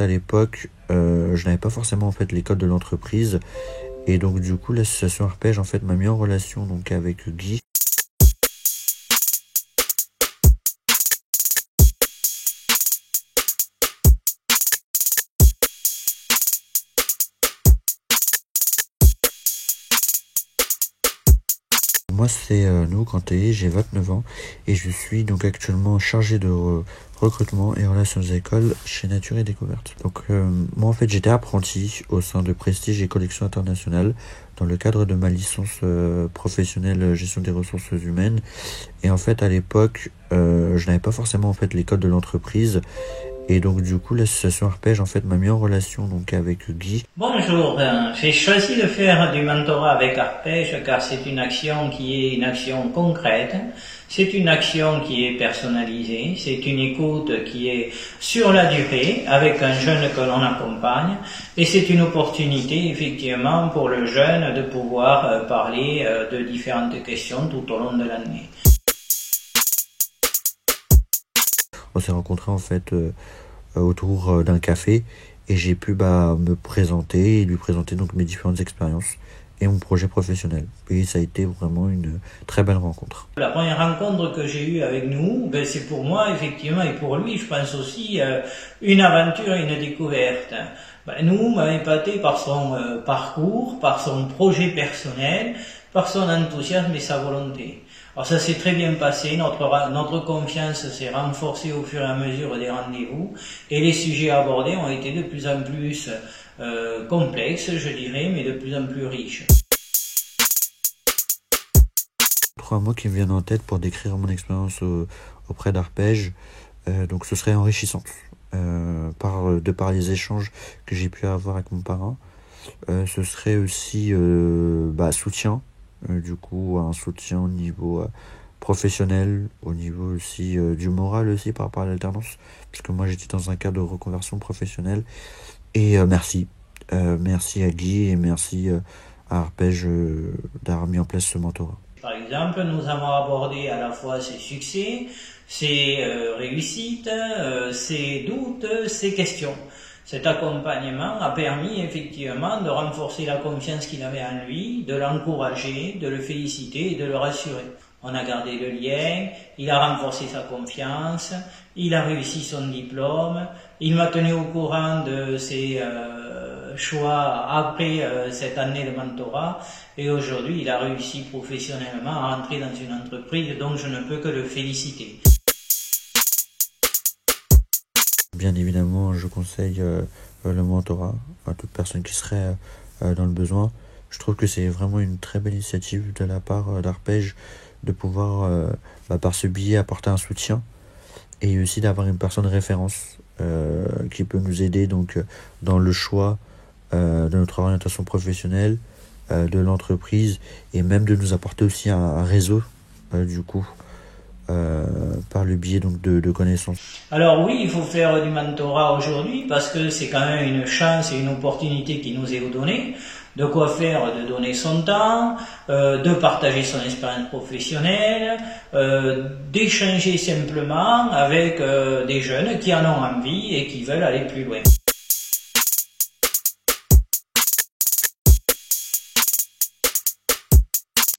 À l'époque, je n'avais pas forcément en fait les codes de l'entreprise et donc du coup l'association Arpège en fait m'a mis en relation donc avec Guy. Moi c'est Nour Kanté, j'ai 29 ans et je suis donc actuellement chargé de recrutement et relations des écoles chez Nature et Découverte. Donc moi en fait j'étais apprenti au sein de Prestige et Collection Internationale dans le cadre de ma licence professionnelle gestion des ressources humaines. Et en fait à l'époque je n'avais pas forcément en fait les codes de l'entreprise. Et donc du coup l'association Arpège en fait m'a mis en relation donc avec Guy. Bonjour, j'ai choisi de faire du mentorat avec Arpège car c'est une action qui est une action concrète, c'est une action qui est personnalisée, c'est une écoute qui est sur la durée avec un jeune que l'on accompagne et c'est une opportunité effectivement pour le jeune de pouvoir parler de différentes questions tout au long de l'année. On s'est rencontrés en fait autour d'un café et j'ai pu me présenter et lui présenter donc mes différentes expériences et mon projet professionnel. Et ça a été vraiment une très belle rencontre. La première rencontre que j'ai eue avec nous, c'est pour moi effectivement et pour lui je pense aussi une aventure et une découverte. Nous m'a épaté par son parcours, par son projet personnel, par son enthousiasme et sa volonté. Alors ça s'est très bien passé, notre confiance s'est renforcée au fur et à mesure des rendez-vous et les sujets abordés ont été de plus en plus complexes, je dirais, mais de plus en plus riches. 3 mots qui me viennent en tête pour décrire mon expérience auprès d'Arpège, donc ce serait enrichissante par les échanges que j'ai pu avoir avec mon parrain. Ce serait aussi soutien, du coup un soutien au niveau professionnel, au niveau aussi du moral aussi par rapport à l'alternance, puisque moi j'étais dans un cadre de reconversion professionnelle. Et merci à Guy et merci à Arpège d'avoir mis en place ce mentorat. Par exemple, nous avons abordé à la fois ses succès, ses réussites, ses doutes, ses questions. Cet accompagnement a permis effectivement de renforcer la confiance qu'il avait en lui, de l'encourager, de le féliciter et de le rassurer. On a gardé le lien, il a renforcé sa confiance, il a réussi son diplôme, il m'a tenu au courant de ses choix après cette année de mentorat et aujourd'hui il a réussi professionnellement à entrer dans une entreprise donc je ne peux que le féliciter. Bien évidemment, je conseille le mentorat à toute personne qui serait dans le besoin. Je trouve que c'est vraiment une très belle initiative de la part d'Arpège de pouvoir, par ce biais, apporter un soutien et aussi d'avoir une personne de référence qui peut nous aider donc dans le choix de notre orientation professionnelle, de l'entreprise et même de nous apporter aussi un réseau du coup. Par le biais donc de connaissances. Alors oui, il faut faire du mentorat aujourd'hui parce que c'est quand même une chance et une opportunité qui nous est donnée. De quoi faire, de donner son temps, de partager son expérience professionnelle, d'échanger simplement avec des jeunes qui en ont envie et qui veulent aller plus loin.